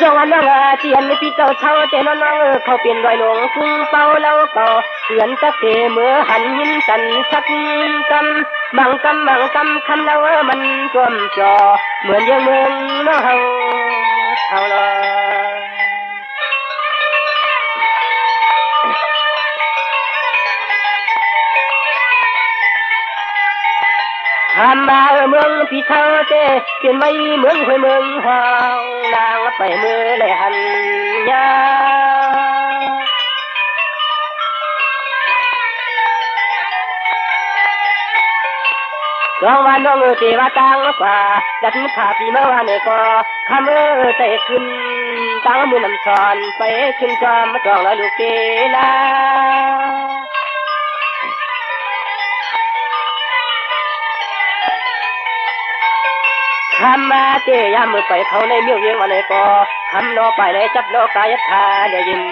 จงอันน้องเตียนพี่เจ้าเช่าแต่น้องเขาเป็นรอยหลงฟุ้งเป้าแล้วก็เตือนตะเกเมื่อหันหินกันชักกำบังกำคำแล้วมันกลมจอเหมือนยังเมืองน้องเฮาลอยทำมาเมืองพี่เช่าเต้เปลี่ยนไม่เมืองห้วยเมืองห้องนางไปเมื่อไรหันยาลองวันน้องเตว่าตังกว่าดัดขาปีเมื่อวานก็คำเตะขึ้นตังมือน้ำชอนไปขึ้นจอมมาจองแล้วลูกเกลาคำมาเจยามมือไปเขาในเมียวเวียงวันก็คำโลไปในจับโลกายธาเดียยิน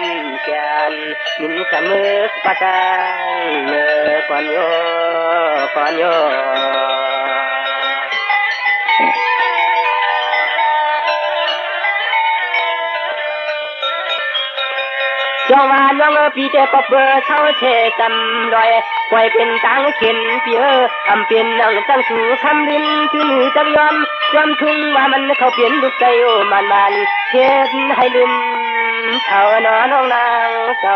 แกนมินเสมอปะจังเมื่อก่อนโยจงมาน้องปีเตปเบอร์เช่าเชจำรอยปล่อยเป็นตังเข็นเปียอำเป็นนังตั้งสู่คำลินคือมือจักยอมทุ่งว่ามันเขาเปลี่ยนลูกใจโอมันเช็ดให้ลืมเอาน้องนางเจ้า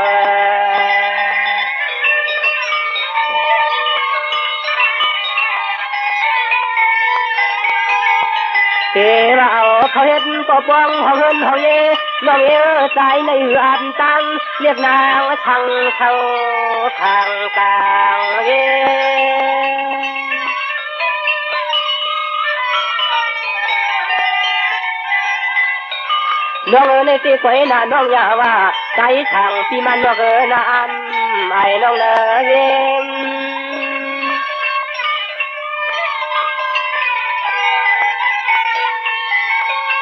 เตว่าเอาเขาเห็นปอปองห้องเงินห้องเย่น้องเอ๋ใจในอันตังเรียกนางช่างเขาทางกลางเย่น้องในตีไว้น่ะน้องอย่าว่าใจช่างปีมันน้องน้ำไอ้น้องเลย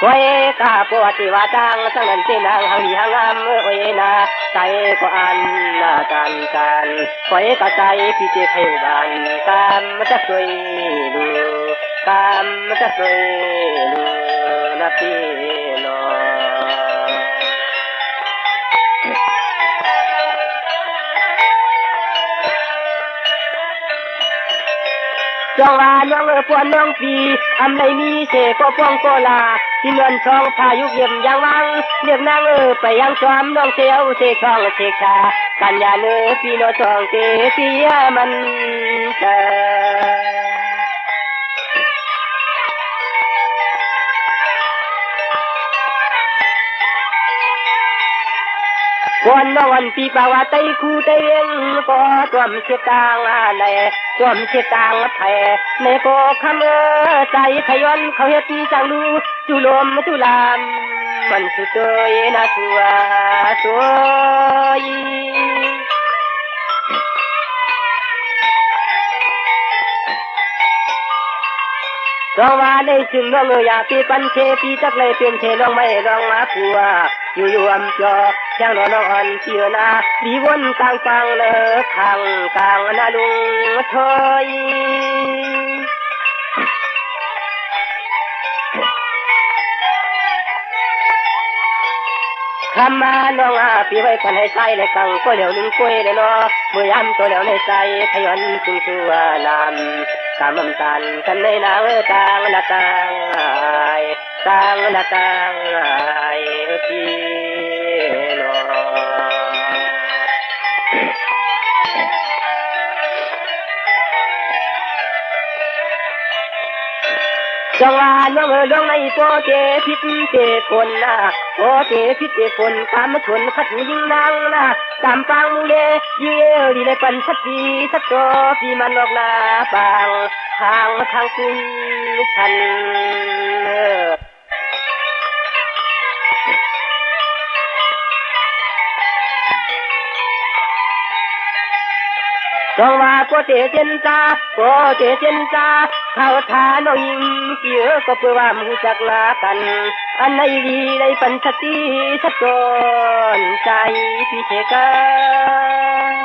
โอ้ยกาปวดที่ว่าจังสังนั้นที่นางหังหางามโอ้ยนาใจก็อันนาการโอ้ยกะใจพี่เจ้าเทวานกามมันจะสวยดูกามมันจะสวยดูนะพี่น้องจงว่าน้องปวนน้องปีอำไรมีเสก็ป้องก็ลาที่นวลช่องพายุเยี่ยมยังวังเรียกนางไปยังจอมน้องเสียวเสช่องเสกชากันยาปีโนช่องเตเสียมันเจวันนวันปีปาวาไตคูไตเองก็ตัวมเสียตังอะไรตัวมเสียตังไทยในก็คำใจขย้อนเขาเฮ็ดจังดูจุลมจุลามมันสุดโตยนะสัวสวยร้องว่าได้จึงน้องอยากปีปันเชปีจักเลยเป็นเชร้องไม่ร้องมาผัวอยู่อำจอแข้งนอนเสียนาดีวนกลางฟังเลอข้างกลางนาลุงเทยคำมาน้องปีไว้กันให้ใจในกังก็เหลียวนึงกล้วยเลยเนาะเมื่อยำตัวเหลียวในใจขย้อนจึงชัวนำตามน้ำตาลกันในนางกลางละกลางกลางละกลางพี่น้องจังหวะน้องลงในโปเจพิษเจคนนะโปเจพิษเจคนตามมาชนขัดยิงนางนะตามปังมูเลเยี่ยวดีในปันสักทีสักตัวพี่มันออกหน้าปังทางคุณฉันจงว่าโปเจเจนตาเขาทาน้องยิงเกี่ยวก็เพื่อว่ามูจักลากันอันในดีในปัญชติสักตนใจพี่เชกัน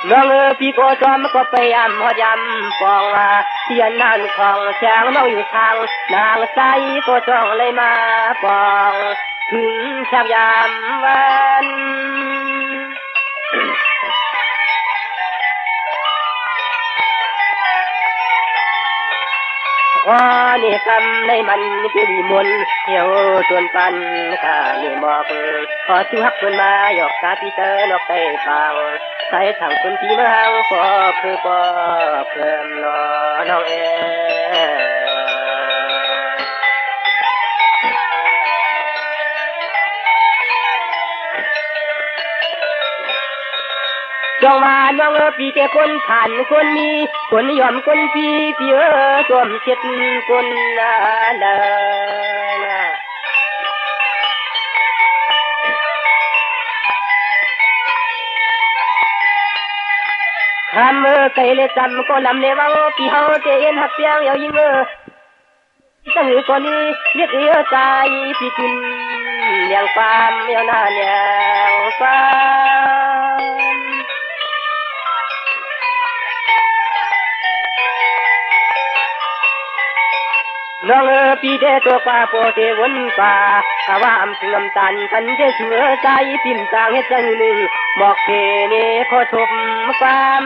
จ น้องพี่ก็จอมก็พยายามหอดยำฟองเทียนนานของแสงน้องอยู่ทางนางใสก็จ้องเลยมาฟองถึงชักยามวันนี่คำในมันคือวิมลเหี่ยวจนปันข้านี่หมอกพอสุหักคนมาหยอกตาพี่เตอนอกใจเปล่าใส่ถังคนที่เมืองพอคือพอเพิ่มน้องจงมาน้องพี่แกคนผ่านคนมีคนยอมคนพี่ตัวมเช็ดคนคำไก่เลยจำก็ลำเลยว่าพี่เฮาเจเอ็นหักเสียงยิ่งตั้งอยู่ก่อนนี้เรียกใจพี่กินเลี้ยงฟาร์มหน้าเลี้ยงฟาร์มน้องพี่เดตัวป่าโปเทวนป่าว่าอำถึงน้ำตาลกันเจเสือใจปิ่มจางเฮ็ดจังหนึ่งบอกเทนี่ขอชมความ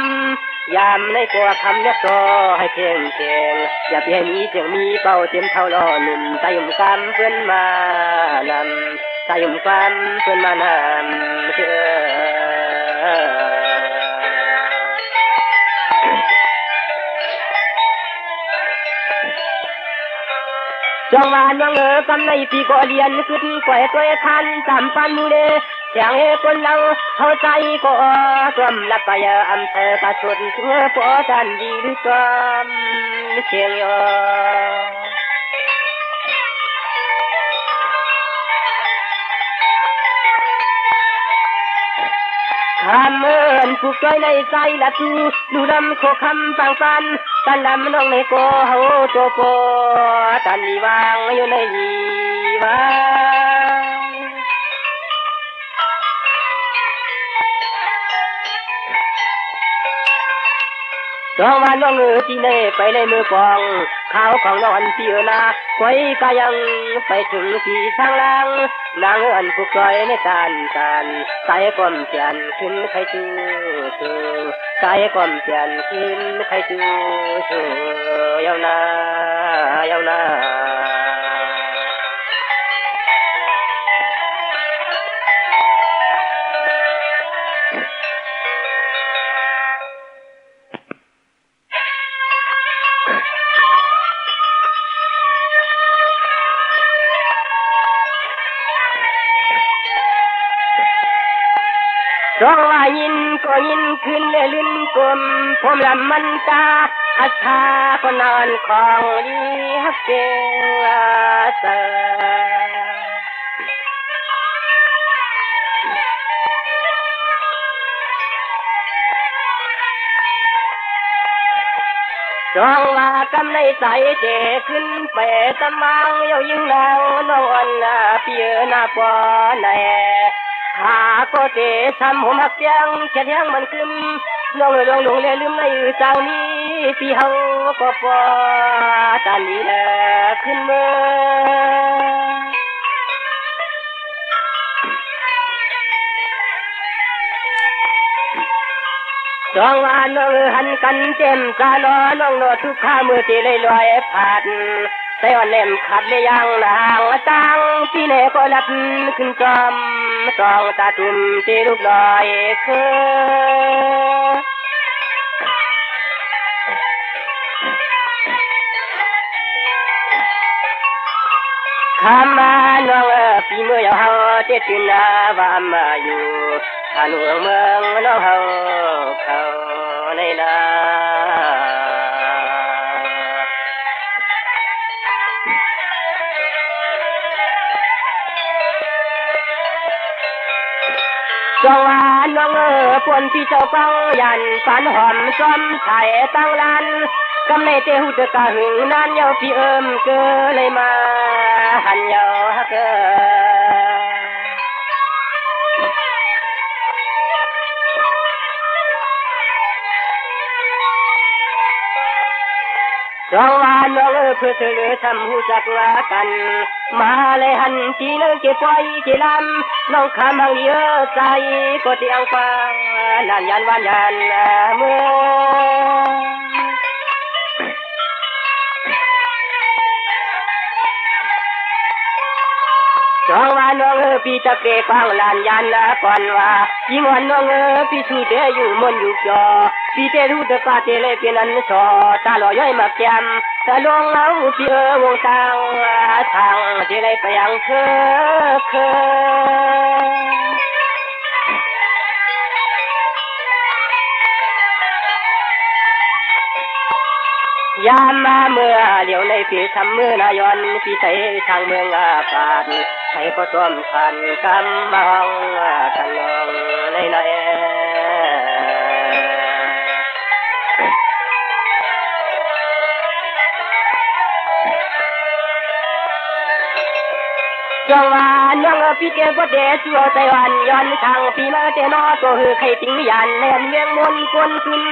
ยามในกว่าคำยักต่อให้เพ่งเพ่งอย่าเพียงนี้เสียงมีเป่าเต็มเท่าล้อหนุ่มใจยุ่มกำเพื่อนมานำใจยุ่มกำเพื่อนมานำเชื่อจงวานวังกำในปีก็เรียนขึ้นกว่าตัวทันจำปันมูเดเสียงคนเราเข้าใจก็รวมละไปอำเภอกระสุนเพื่อปอดันดีหรือจอมเชียงยอคำผูกใจในใจละดูดำโคคำปังปันตันลำน้องในโกเฮาโตโปตันดีวางอยู่ในดีวางจองวันน้องที่เน่ไปในมือปองข้าวของน้องอันพี่นาไว้ก็ยังไปถึงที่ทางล่างนางอันผูกใจในการใส่ความเปลี่ยนขึ้นใครจูใส่ความเปลี่ยนขึ้นใครจูยาวนาร้องว่ายินก็ยินขึ้นเลยลื่นกลมผมลำมันตาอัฐาก็นอนของดีฮักเกเสร้องว่ากำในใจเจขึ้นไปตะมังเยายิ่งนางนอนเปียนาปอแลหาก็เตะทำผมหักยังแค่ยังมันขึ้นลงเลยลืมในเจ้านี้พี่เฮาก็พอตาลีแลขึ้นเมื่อจองว่าน้องหันกันเต็มกาลอน้องโนทุกข้ามือตีเลยลอยผ่านใส่อ่อนเล่มขัดเลยยังนางตังพี่เน่ก็ลับขึ้นจอมสองตาตุ่มตีลูกลอยข้ามาน้องพี่เมื่อยาวเจ็ดจุนว่ามาอยู่ท่านเมืองน้องเขาในนาจงว่าน้องปวนพี่เจ้าฟังยันฝันหอมซ้อมไถ่ตั้งลานกำในเตหุตกะหึงนั่นเยาพี่เกเลยมาหันเยาเก องวานน้องเพื่อเธอทำหูจักลากันมาเลยหันจีนเก็บไว้เกลำน้องคำหังเยอะใจก็เตียงฟ้าลานยันวานยันเมื่อจองว่าน้องพี่ตะเกฟังลานยันก่อนว่ายิ่งวันน้องพี่ชูเดอยู่มนอยู่จอพี่เตรู้ตะกาเตเลยเป็นอันสอตาลอยมาแกมตะลงเอาพี่วงตางทางเตเลยไปยังเคยามมาเมื่อเดี๋ยวในพี่ทำมือนายอนพี่ใส่ทางเมืองอากาศใส่ก็ต้มขันกำบังกันลงในจังหวะน้องพี่เจ้าก็เดชัวใจวันย้อนทางพี่มาเตนอตัวคือใครทิ้งยันแนมเวียงมนต์คนขึ้น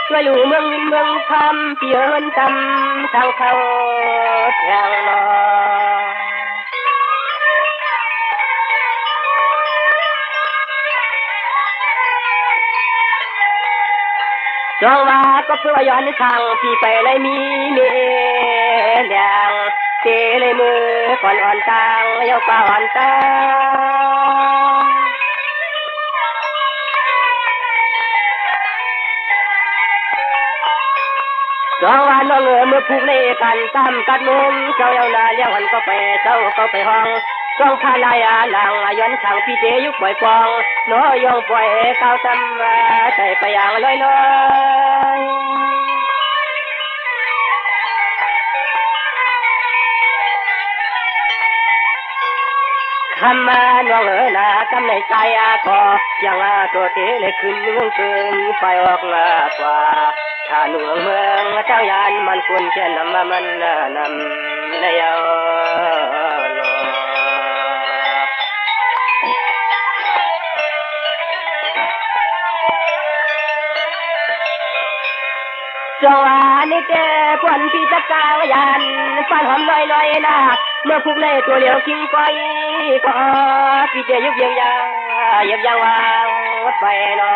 ช่วยอยู่เมืองคำพี่เอิญจำทางเขาแทงนอจงว่าก็เพื่อย้อนทางพี่ไปเลยมีเมียงเตเลยมือก่อนอ่อนตางเยาป่าอ่อนตางจงว่าน้องเมื่อผูกในกันตามกัดมุมเจ้าเยานาเลี้ยงหันก็ไปเจ้าก็ไปห้องจงพาลายนางย้อนทางพี่เจยุกปล่อยปองน้อยยองปล่อยก้าวตำใจไปอย่างลอยคำมาน้องนากำในใจก็ยังตัวเตเลยขึ้นเมืองเกินไปออกมากว่าถ้าหนุ่มเมืองเจ้ายานมันควรแค่นำมันนำในเยาจงว่านี่เจ้ควันพี่ตะกาวยันฟันหอมลอยนะเมื่อพุกในตัวเหลียวคิงก้อยก็พี่เจยุบยังวางวัดไปนอ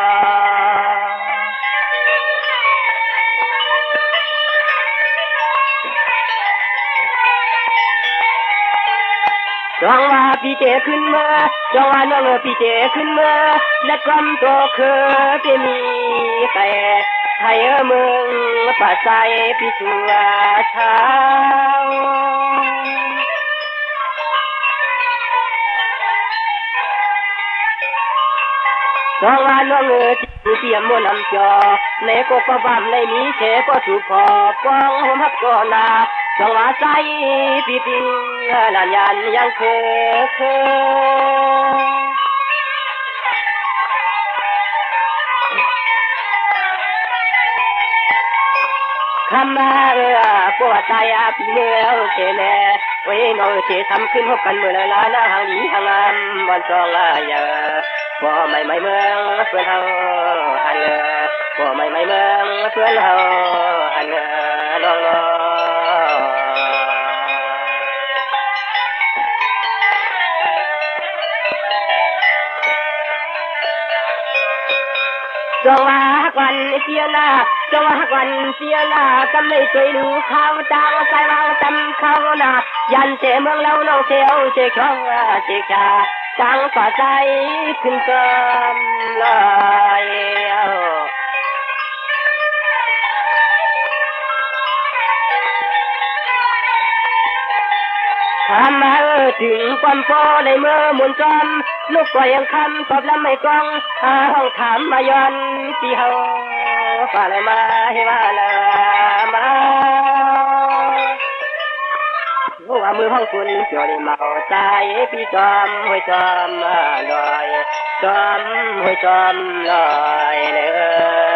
จงว่าพี่เจขึ้นมาจงว่าน้องพี่เจขึ้นมาและกำตัวคือจะมีแต่ไทยเมืองป่าใจพี่ชัวเช้าจงว่าน้องที่เตรียมมนำจอในก็ประบำในนี้เชก็สุพอป้องหัวมักก็นาจงว่าใจพี่ปิงลานยันยังเคคำมาปวดใจพี่เมื่อเชแลไว้น้องเชทำขึ้นพบกันเมื่อลาหน้าหางดีหางามวันจองยาพอไม่เมืองเพื่อนเฮาหันพอไม่เมืองเพื่อนเฮาหันน้องจงว่าวันเสียหน้าจงว่าวันเสียหน้ากำไม่เคยรู้ข่าวจางใจวางจำเขาหน้ายันเจเมืองเราน้องเสียวเจคองเจชาจังฝ่าใจขึ้นเกินลอยทำมาถึงความโฟในเมื่อมุนจอมลูกก็ยังคำตอบแล้วไม่กล้องห้องถามมาย้อนที่เฮาฝ่าเลยมาให้มาละมาว่ามือห้องคุณเกี่ยวในเมาใจพี่จอมห้วยจอมลอยจอมห้วยจอมลอยเลย